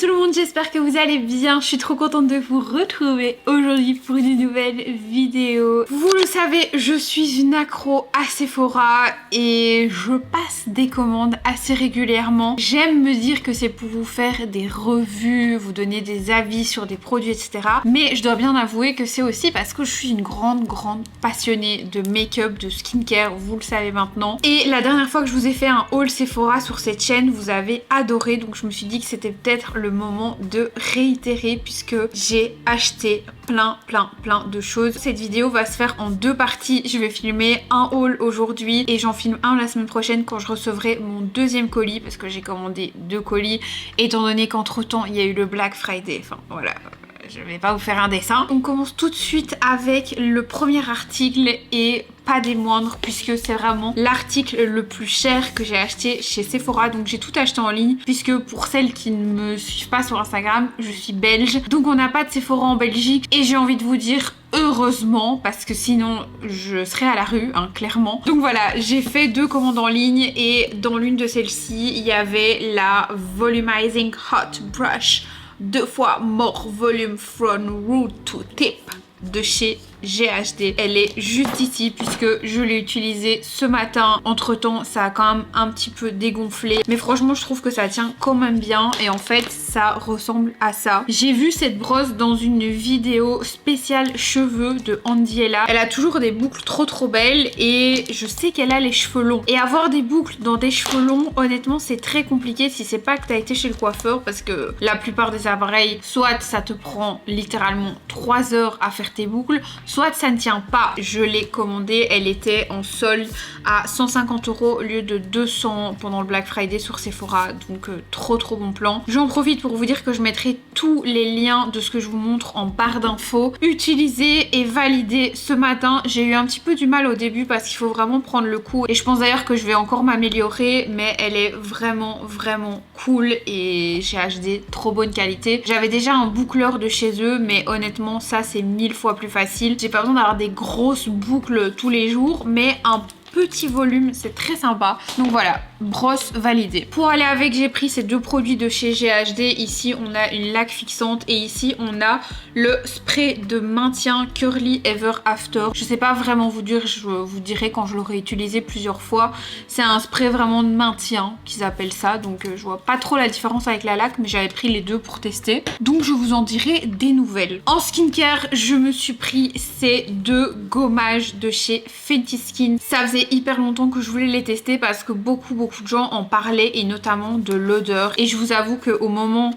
tout le monde, j'espère que vous allez bien. Je suis trop contente de vous retrouver aujourd'hui pour une nouvelle vidéo. Vous le savez, je suis une accro à Sephora et je passe des commandes assez régulièrement. J'aime me dire que c'est pour vous faire des revues, vous donner des avis sur des produits, etc. Mais je dois bien avouer que c'est aussi parce que je suis une grande passionnée de make-up, de skincare, vous le savez maintenant. Et la dernière fois que je vous ai fait un haul Sephora sur cette chaîne, vous avez adoré, donc je me suis dit que c'était peut-être le moment de réitérer puisque j'ai acheté plein de choses. Cette vidéo va se faire en deux parties. Je vais filmer un haul aujourd'hui et j'en filme un la semaine prochaine quand je recevrai mon deuxième colis parce que j'ai commandé 2 colis étant donné qu'entre temps il y a eu le Black Friday. Enfin voilà. Je vais pas vous faire un dessin. On commence tout de suite avec le premier article et pas des moindres puisque c'est vraiment l'article le plus cher que j'ai acheté chez Sephora. Donc j'ai tout acheté en ligne puisque pour celles qui ne me suivent pas sur Instagram, je suis belge. Donc on n'a pas de Sephora en Belgique et j'ai envie de vous dire heureusement parce que sinon je serais à la rue, hein, clairement. Donc voilà, j'ai fait 2 commandes en ligne et dans l'une de celles-ci, il y avait la Volumizing Hot Brush 2 fois more volume from root to tip de chez GHD. Elle est juste ici puisque je l'ai utilisée ce matin. Entre temps ça a quand même un petit peu dégonflé mais franchement je trouve que ça tient quand même bien et en fait ça ressemble à ça. J'ai vu cette brosse dans une vidéo spéciale cheveux de Andiella. Elle a toujours des boucles trop belles et je sais qu'elle a les cheveux longs et avoir des boucles dans des cheveux longs honnêtement c'est très compliqué si c'est pas que t'as été chez le coiffeur parce que la plupart des appareils soit ça te prend littéralement 3 heures à faire tes boucles, soit ça ne tient pas. Je l'ai commandée, elle était en solde à 150 € au lieu de 200 pendant le Black Friday sur Sephora, donc trop bon plan. J'en profite pour vous dire que je mettrai tous les liens de ce que je vous montre en barre d'infos. Utilisé et validé ce matin. J'ai eu un petit peu du mal au début parce qu'il faut vraiment prendre le coup et je pense d'ailleurs que je vais encore m'améliorer mais elle est vraiment cool et chez HD trop bonne qualité. J'avais déjà un boucleur de chez eux mais honnêtement ça c'est 1000 fois plus facile. J'ai pas besoin d'avoir des grosses boucles tous les jours mais un petit volume, c'est très sympa. Donc voilà, brosse validée. Pour aller avec, j'ai pris ces 2 produits de chez GHD. Ici, on a une laque fixante et ici, on a le spray de maintien Curly Ever After. Je sais pas vraiment vous dire, je vous dirai quand je l'aurai utilisé plusieurs fois. C'est un spray vraiment de maintien qu'ils appellent ça. Donc je vois pas trop la différence avec la laque, mais j'avais pris les 2 pour tester. Donc je vous en dirai des nouvelles. En skincare, je me suis pris ces 2 gommages de chez Fenty Skin. Ça faisait hyper longtemps que je voulais les tester parce que beaucoup de gens en parlaient et notamment de l'odeur et je vous avoue qu'au moment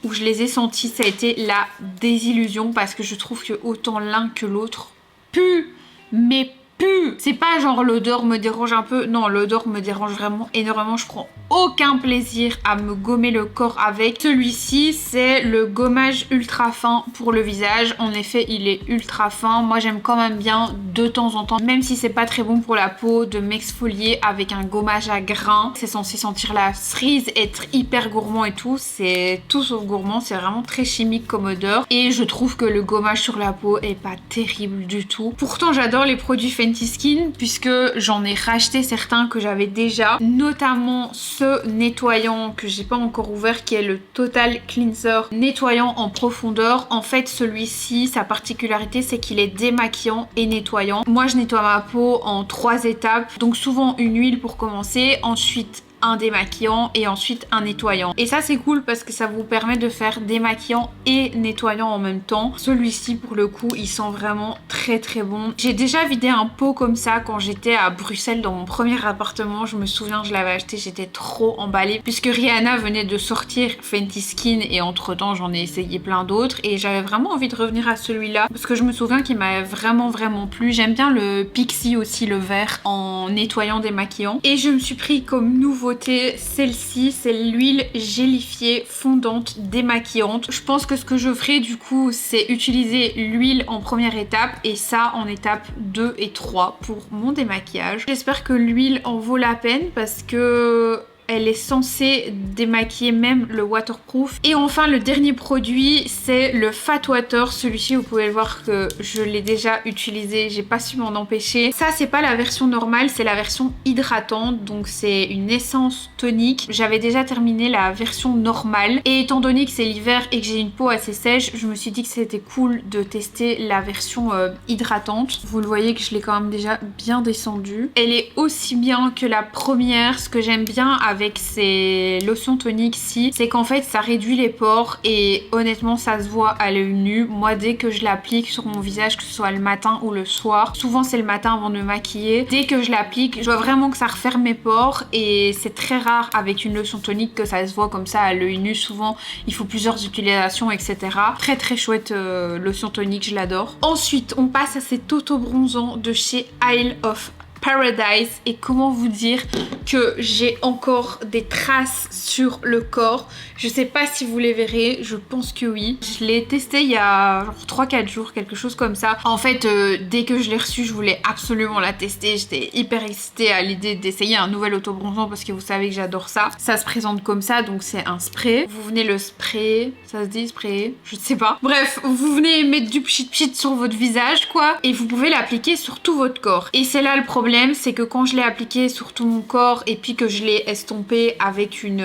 où je les ai sentis ça a été la désillusion parce que je trouve que autant l'un que l'autre pue mais pue. C'est pas genre l'odeur me dérange un peu, non l'odeur me dérange vraiment énormément, je prends aucun plaisir à me gommer le corps avec. Celui-ci c'est le gommage ultra fin pour le visage, en effet il est ultra fin, moi j'aime quand même bien de temps en temps, même si c'est pas très bon pour la peau, de m'exfolier avec un gommage à grains. C'est censé sentir la cerise, être hyper gourmand et tout, c'est tout sauf gourmand, c'est vraiment très chimique comme odeur et je trouve que le gommage sur la peau est pas terrible du tout. Pourtant j'adore les produits Fenty Skin puisque j'en ai racheté certains que j'avais déjà, notamment ce nettoyant que j'ai pas encore ouvert qui est le Total Cleanser nettoyant en profondeur. En fait celui-ci sa particularité c'est qu'il est démaquillant et nettoyant. Moi je nettoie ma peau en 3 étapes, donc souvent une huile pour commencer, ensuite un démaquillant et ensuite un nettoyant. Et ça c'est cool parce que ça vous permet de faire démaquillant et nettoyant en même temps. Celui-ci pour le coup il sent vraiment très bon. J'ai déjà vidé un pot comme ça quand j'étais à Bruxelles dans mon premier appartement. Je me souviens je l'avais acheté, j'étais trop emballée puisque Rihanna venait de sortir Fenty Skin et entre temps j'en ai essayé plein d'autres et j'avais vraiment envie de revenir à celui-là parce que je me souviens qu'il m'avait vraiment plu. J'aime bien le Pixi aussi, le vert en nettoyant démaquillant. Et je me suis pris comme nouveauté celle-ci, c'est l'huile gélifiée fondante démaquillante. Je pense que ce que je ferai du coup c'est utiliser l'huile en première étape et ça en étape 2 et 3 pour mon démaquillage. J'espère que l'huile en vaut la peine parce que elle est censée démaquiller même le waterproof. Et enfin le dernier produit c'est le Fat Water. Celui-ci vous pouvez le voir que je l'ai déjà utilisé, j'ai pas su m'en empêcher. Ça c'est pas la version normale, c'est la version hydratante, donc c'est une essence tonique. J'avais déjà terminé la version normale et étant donné que c'est l'hiver et que j'ai une peau assez sèche, je me suis dit que c'était cool de tester la version hydratante. Vous le voyez que je l'ai quand même déjà bien descendue. Elle est aussi bien que la première. Ce que j'aime bien avec ces lotions toniques-ci, c'est qu'en fait ça réduit les pores et honnêtement ça se voit à l'œil nu. Moi dès que je l'applique sur mon visage, que ce soit le matin ou le soir, souvent c'est le matin avant de me maquiller, dès que je l'applique, je vois vraiment que ça referme mes pores et c'est très rare avec une lotion tonique que ça se voit comme ça à l'œil nu. Souvent il faut plusieurs utilisations, etc. Très très chouette lotion tonique, je l'adore. Ensuite on passe à cet auto-bronzant de chez Isle of Paradise et comment vous dire que j'ai encore des traces sur le corps. Je sais pas si vous les verrez, je pense que oui. Je l'ai testé il y a genre 3-4 jours, quelque chose comme ça. En fait, dès que je l'ai reçu, je voulais absolument la tester. J'étais hyper excitée à l'idée d'essayer un nouvel auto-bronzant parce que vous savez que j'adore ça. Ça se présente comme ça, donc c'est un spray. Vous venez le sprayer, ça se dit spray, je sais pas. Bref, vous venez mettre du pchit pchit sur votre visage quoi et vous pouvez l'appliquer sur tout votre corps. Et c'est là le problème, c'est que quand je l'ai appliqué sur tout mon corps et puis que je l'ai estompé avec une,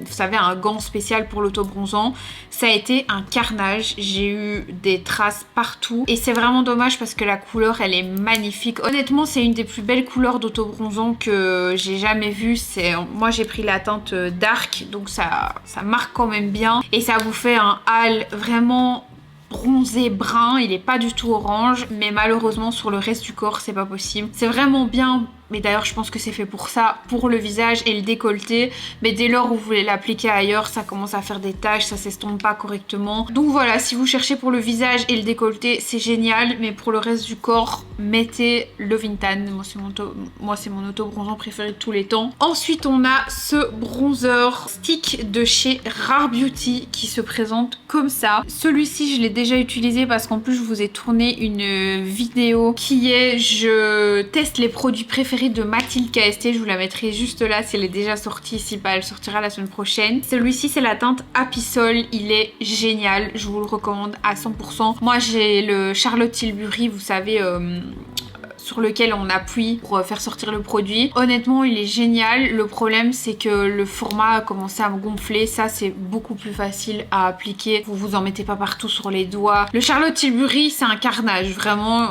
vous savez, un gant spécial pour l'auto-bronzant, ça a été un carnage. J'ai eu des traces partout et c'est vraiment dommage parce que la couleur elle est magnifique. Honnêtement c'est une des plus belles couleurs d'auto-bronzant que j'ai jamais vues. Moi j'ai pris la teinte dark donc ça marque quand même bien et ça vous fait un hâle vraiment bronzé brun, il est pas du tout orange, mais malheureusement sur le reste du corps c'est pas possible. C'est vraiment bien, mais d'ailleurs je pense que c'est fait pour ça, pour le visage et le décolleté, mais dès lors où vous voulez l'appliquer ailleurs ça commence à faire des taches, ça s'estompe pas correctement. Donc voilà, si vous cherchez pour le visage et le décolleté c'est génial, mais pour le reste du corps mettez le Vintan. Moi c'est mon auto-bronzant préféré de tous les temps. Ensuite on a ce bronzer stick de chez Rare Beauty qui se présente comme ça. Celui-ci je l'ai déjà utilisé parce qu'en plus je vous ai tourné une vidéo qui est je teste les produits préférés de Mathilde KST. Je vous la mettrai juste là si elle est déjà sortie. Si pas, elle sortira la semaine prochaine. Celui-ci c'est la teinte Apisol, il est génial, je vous le recommande à 100%. Moi j'ai le Charlotte Tilbury, vous savez, sur lequel on appuie pour faire sortir le produit. Honnêtement il est génial. Le problème c'est que le format a commencé à me gonfler. Ça c'est beaucoup plus facile à appliquer, vous vous en mettez pas partout sur les doigts. Le Charlotte Tilbury c'est un carnage vraiment.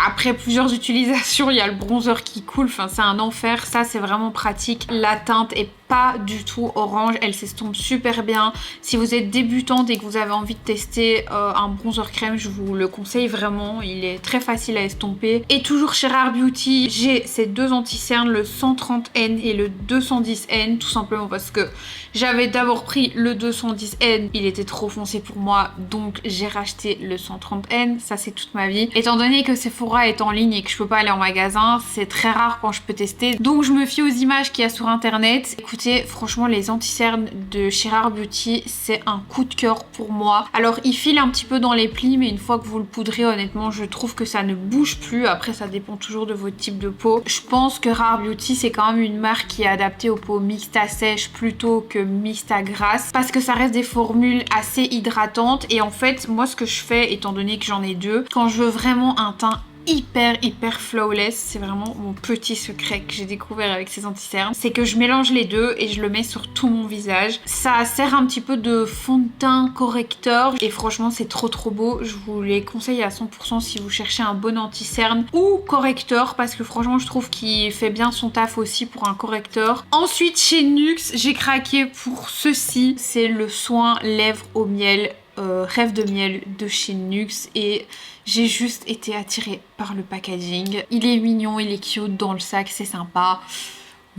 Après plusieurs utilisations, il y a le bronzer qui coule, enfin c'est un enfer. Ça c'est vraiment pratique. La teinte est pas du tout orange, elle s'estompe super bien. Si vous êtes débutante et que vous avez envie de tester un bronzer crème, je vous le conseille vraiment, il est très facile à estomper. Et toujours chez Rare Beauty, j'ai ces deux anti-cernes, le 130N et le 210N, tout simplement parce que j'avais d'abord pris le 210N, il était trop foncé pour moi, donc j'ai racheté le 130N, ça c'est toute ma vie. Étant donné que Sephora est en ligne et que je peux pas aller en magasin, c'est très rare quand je peux tester, donc je me fie aux images qu'il y a sur internet. Écoutez, franchement les anti-cernes de chez Rare Beauty c'est un coup de cœur pour moi. Alors il file un petit peu dans les plis, mais une fois que vous le poudrez, honnêtement je trouve que ça ne bouge plus. Après ça dépend toujours de votre type de peau. Je pense que Rare Beauty c'est quand même une marque qui est adaptée aux peaux mixtes à sèches plutôt que mixtes à grasses, parce que ça reste des formules assez hydratantes. Et en fait moi ce que je fais, étant donné que j'en ai deux, quand je veux vraiment un teint hyper flawless, c'est vraiment mon petit secret que j'ai découvert avec ces anti-cernes, c'est que je mélange les deux et je le mets sur tout mon visage. Ça sert un petit peu de fond de teint correcteur et franchement c'est trop beau. Je vous les conseille à 100% si vous cherchez un bon anti-cerne ou correcteur, parce que franchement je trouve qu'il fait bien son taf aussi pour un correcteur. Ensuite chez NYX j'ai craqué pour ceci, c'est le soin lèvres au miel, rêve de miel de chez NYX, et j'ai juste été attirée par le packaging. Il est mignon, il est cute dans le sac, c'est sympa.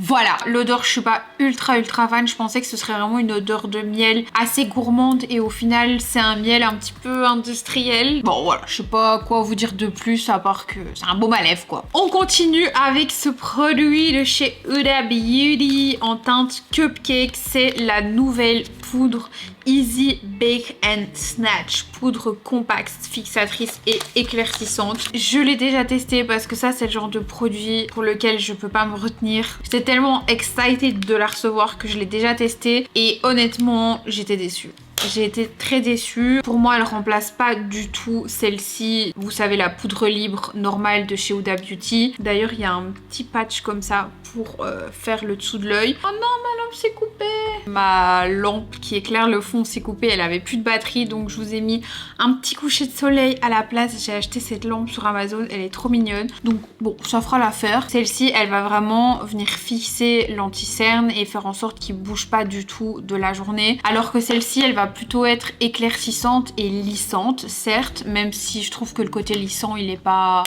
Voilà, l'odeur, je suis pas ultra fan. Je pensais que ce serait vraiment une odeur de miel assez gourmande et au final c'est un miel un petit peu industriel. Bon voilà, je sais pas quoi vous dire de plus à part que c'est un baume à lèvres quoi. On continue avec ce produit de chez Huda Beauty en teinte Cupcake. C'est la nouvelle poudre Easy Bake and Snatch, poudre compacte, fixatrice et éclaircissante. Je l'ai déjà testé parce que ça c'est le genre de produit pour lequel je peux pas me retenir. J'étais tellement excited de la recevoir que je l'ai déjà testé et honnêtement j'étais déçue. J'ai été très déçue. Pour moi, elle remplace pas du tout celle-ci. Vous savez, la poudre libre normale de chez Huda Beauty. D'ailleurs, il y a un petit patch comme ça pour faire le dessous de l'œil. Oh non, ma lampe s'est coupée. Ma lampe qui éclaire le fond s'est coupée. Elle avait plus de batterie, donc je vous ai mis un petit coucher de soleil à la place. J'ai acheté cette lampe sur Amazon. Elle est trop mignonne. Donc bon, ça fera l'affaire. Celle-ci, elle va vraiment venir fixer l'anti-cerne et faire en sorte qu'il bouge pas du tout de la journée. Alors que celle-ci, elle va plutôt être éclaircissante et lissante, certes, même si je trouve que le côté lissant il est pas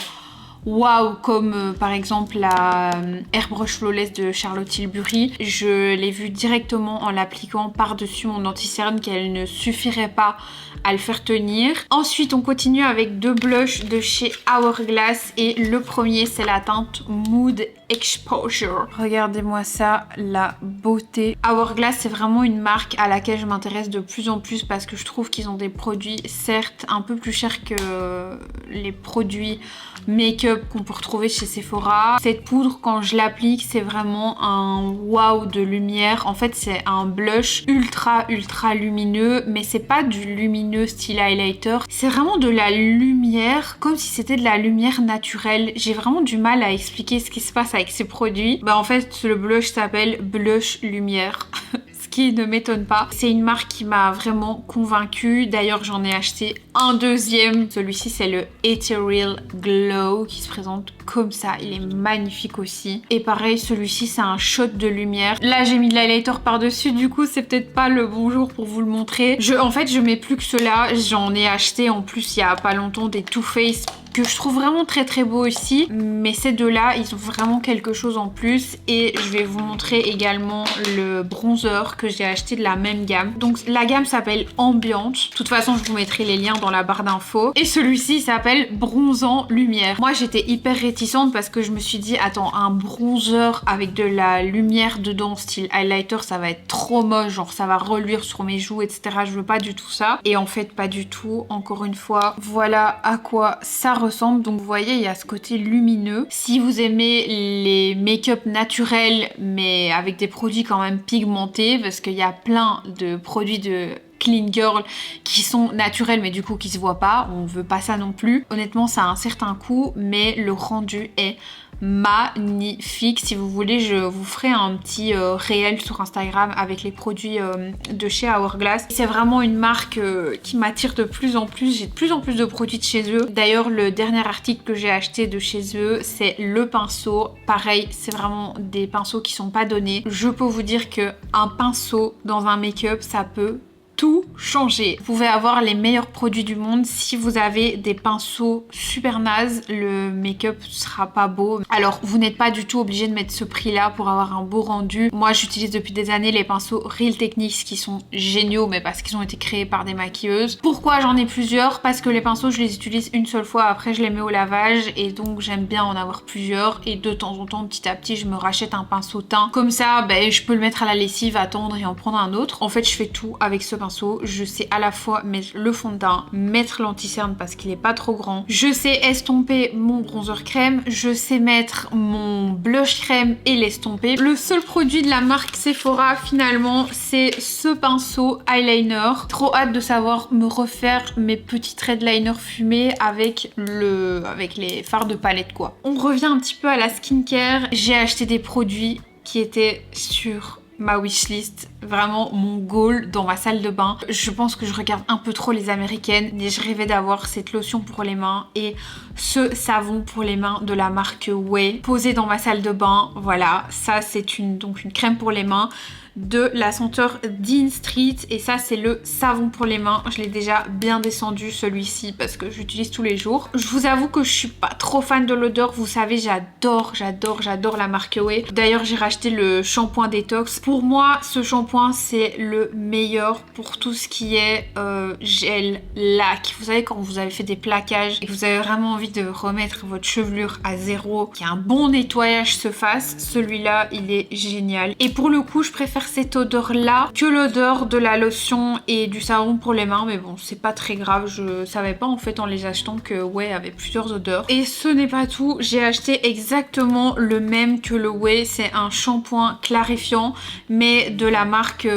waouh comme par exemple la Airbrush Flawless de Charlotte Tilbury. Je l'ai vu directement en l'appliquant par-dessus mon anti-cerne qu'elle ne suffirait pas à le faire tenir. Ensuite on continue avec deux blushs de chez Hourglass et le premier c'est la teinte Mood Exposure. Regardez-moi ça, la beauté. Hourglass c'est vraiment une marque à laquelle je m'intéresse de plus en plus parce que je trouve qu'ils ont des produits certes un peu plus chers que les produits make-up qu'on peut retrouver chez Sephora. Cette poudre quand je l'applique c'est vraiment un wow de lumière. En fait c'est un blush ultra lumineux mais c'est pas du lumineux style highlighter. C'est vraiment de la lumière comme si c'était de la lumière naturelle. J'ai vraiment du mal à expliquer ce qui se passe avec ces produits. Bah en fait le blush s'appelle Blush Lumière. Qui ne m'étonne pas. C'est une marque qui m'a vraiment convaincue. D'ailleurs, j'en ai acheté un deuxième. Celui-ci, c'est le Ethereal Glow qui se présente comme ça. Il est magnifique aussi. Et pareil, celui-ci, c'est un shot de lumière. Là, j'ai mis de l'highlighter par-dessus. Du coup, c'est peut-être pas le bon jour pour vous le montrer. En fait, je mets plus que cela. J'en ai acheté en plus il y a pas longtemps des Too Faced que je trouve vraiment très beau aussi, mais ces deux-là, ils ont vraiment quelque chose en plus et je vais vous montrer également le bronzer que j'ai acheté de la même gamme. Donc la gamme s'appelle Ambiante. De toute façon, je vous mettrai les liens dans la barre d'infos. Et celui-ci s'appelle Bronzant Lumière. Moi, j'étais hyper réticente parce que je me suis dit, attends, un bronzer avec de la lumière dedans, style highlighter, ça va être trop moche, genre ça va reluire sur mes joues, etc. Je veux pas du tout ça. Et en fait, pas du tout. Encore une fois, voilà à quoi ça ressemble. Donc vous voyez il y a ce côté lumineux. Si vous aimez les make-up naturels mais avec des produits quand même pigmentés parce qu'il y a plein de produits de clean girl qui sont naturels mais du coup qui se voient pas, on veut pas ça non plus. Honnêtement ça a un certain coût mais le rendu est magnifique. Si vous voulez je vous ferai un petit réel sur Instagram avec les produits de chez Hourglass. C'est vraiment une marque qui m'attire de plus en plus. J'ai de plus en plus de produits de chez eux. D'ailleurs le dernier article que j'ai acheté de chez eux c'est le pinceau. Pareil c'est vraiment des pinceaux qui sont pas donnés. Je peux vous dire que un pinceau dans un make-up ça peut tout changer. Vous pouvez avoir les meilleurs produits du monde, si vous avez des pinceaux super nazes, le make-up sera pas beau. Alors vous n'êtes pas du tout obligé de mettre ce prix là pour avoir un beau rendu. Moi j'utilise depuis des années les pinceaux Real Techniques qui sont géniaux mais parce qu'ils ont été créés par des maquilleuses. Pourquoi j'en ai plusieurs? Parce que les pinceaux je les utilise une seule fois, après je les mets au lavage et donc j'aime bien en avoir plusieurs et de temps en temps petit à petit je me rachète un pinceau teint. Comme ça ben, je peux le mettre à la lessive, attendre et en prendre un autre. En fait je fais tout avec ce pinceau. Je sais à la fois mettre le fond de teint, mettre l'anti-cerne parce qu'il est pas trop grand. Je sais estomper mon bronzer crème. Je sais mettre mon blush crème et l'estomper. Le seul produit de la marque Sephora finalement c'est ce pinceau eyeliner. Trop hâte de savoir me refaire mes petits traits de liner fumés avec les fards de palette quoi. On revient un petit peu à la skincare. J'ai acheté des produits qui étaient sur ma wishlist, vraiment mon goal dans ma salle de bain. Je pense que je regarde un peu trop les américaines mais je rêvais d'avoir cette lotion pour les mains et ce savon pour les mains de la marque Way posé dans ma salle de bain. Voilà, ça c'est donc une crème pour les mains de la senteur Dean Street et ça c'est le savon pour les mains. Je l'ai déjà bien descendu celui-ci parce que j'utilise tous les jours. Je vous avoue que je suis pas trop fan de l'odeur, vous savez j'adore la marque Way. D'ailleurs j'ai racheté le shampoing détox. Pour moi ce shampoing c'est le meilleur pour tout ce qui est gel, lac. Vous savez quand vous avez fait des plaquages et que vous avez vraiment envie de remettre votre chevelure à zéro, qu'un bon nettoyage se fasse, celui-là il est génial. Et pour le coup je préfère préfère cette odeur là que l'odeur de la lotion et du savon pour les mains, mais bon c'est pas très grave, je savais pas en fait en les achetant que Ouai avait plusieurs odeurs. Et ce n'est pas tout, j'ai acheté exactement le même que le Ouai, c'est un shampoing clarifiant mais de la marque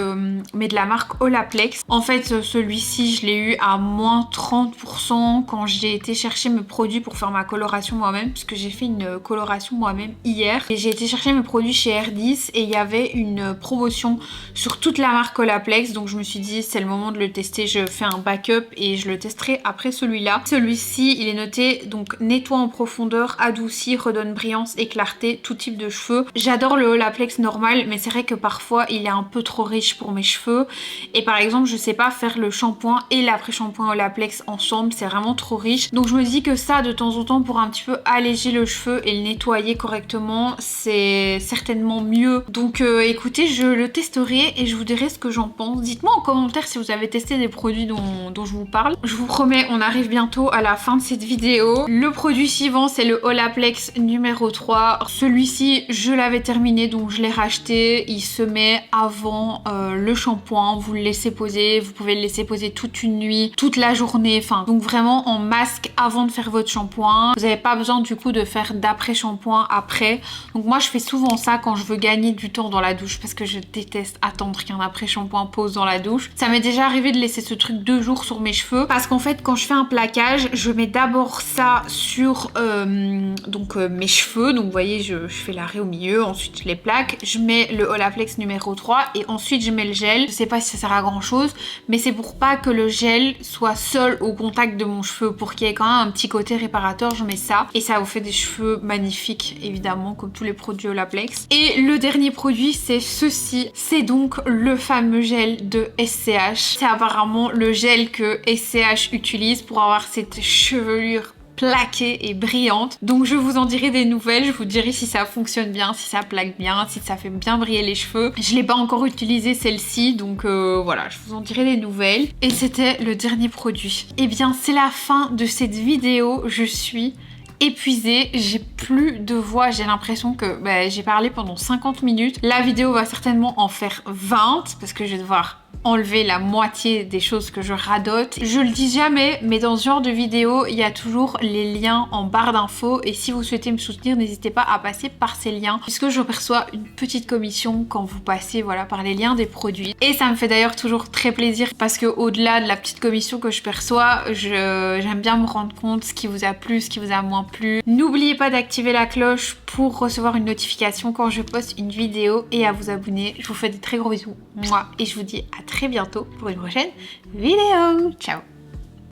Olaplex. En fait celui-ci je l'ai eu à moins 30% quand j'ai été chercher mes produits pour faire ma coloration moi-même, puisque j'ai fait une coloration moi-même hier et j'ai été chercher mes produits chez R10 et il y avait une promotion sur toute la marque Olaplex, donc je me suis dit c'est le moment de le tester, je fais un backup et je le testerai après celui-là. Celui-ci il est noté donc nettoie en profondeur, adoucit, redonne brillance et clarté, tout type de cheveux. J'adore le Olaplex normal mais c'est vrai que parfois il est un peu trop riche pour mes cheveux et par exemple je sais pas faire le shampoing et l'après-shampoing Olaplex ensemble, c'est vraiment trop riche. Donc je me dis que ça de temps en temps pour un petit peu alléger le cheveu et le nettoyer correctement c'est certainement mieux. Donc écoutez, je le testerai et je vous dirai ce que j'en pense. Dites-moi en commentaire si vous avez testé des produits dont je vous parle. Je vous promets, on arrive bientôt à la fin de cette vidéo. Le produit suivant c'est le Olaplex numéro 3. Celui-ci je l'avais terminé donc je l'ai racheté. Il se met avant le shampoing, vous le laissez poser, vous pouvez le laisser poser toute une nuit, toute la journée, enfin donc vraiment en masque avant de faire votre shampoing. Vous n'avez pas besoin du coup de faire d'après shampoing après. Donc moi je fais souvent ça quand je veux gagner du temps dans la douche parce que je déteste attendre qu'un après shampoing pose dans la douche. Ça m'est déjà arrivé de laisser ce truc 2 jours sur mes cheveux parce qu'en fait quand je fais un plaquage je mets d'abord ça sur mes cheveux, donc vous voyez je fais l'arrêt au milieu, ensuite je les plaque, je mets le Olaplex numéro 3 et ensuite je mets le gel. Je sais pas si ça sert à grand chose mais c'est pour pas que le gel soit seul au contact de mon cheveu, pour qu'il y ait quand même un petit côté réparateur, je mets ça et ça vous fait des cheveux magnifiques évidemment comme tous les produits Olaplex. Et le dernier produit c'est ceci, c'est donc le fameux gel de SCH. C'est apparemment le gel que SCH utilise pour avoir cette chevelure plaquée et brillante. Donc je vous en dirai des nouvelles, je vous dirai si ça fonctionne bien, si ça plaque bien, si ça fait bien briller les cheveux. Je l'ai pas encore utilisé celle-ci donc voilà, je vous en dirai des nouvelles. Et c'était le dernier produit. Et bien c'est la fin de cette vidéo, je suis épuisée, j'ai plus de voix, j'ai l'impression que j'ai parlé pendant 50 minutes. La vidéo va certainement en faire 20 parce que je vais devoir enlever la moitié des choses que je radote. Je le dis jamais, mais dans ce genre de vidéo, il y a toujours les liens en barre d'infos et si vous souhaitez me soutenir, n'hésitez pas à passer par ces liens puisque je perçois une petite commission quand vous passez par les liens des produits. Et ça me fait d'ailleurs toujours très plaisir parce que au-delà de la petite commission que je perçois, j'aime bien me rendre compte ce qui vous a plu, ce qui vous a moins plu. N'oubliez pas d'activer la cloche pour recevoir une notification quand je poste une vidéo et à vous abonner. Je vous fais des très gros bisous, moi, et je vous dis à très bientôt pour une prochaine vidéo. Ciao!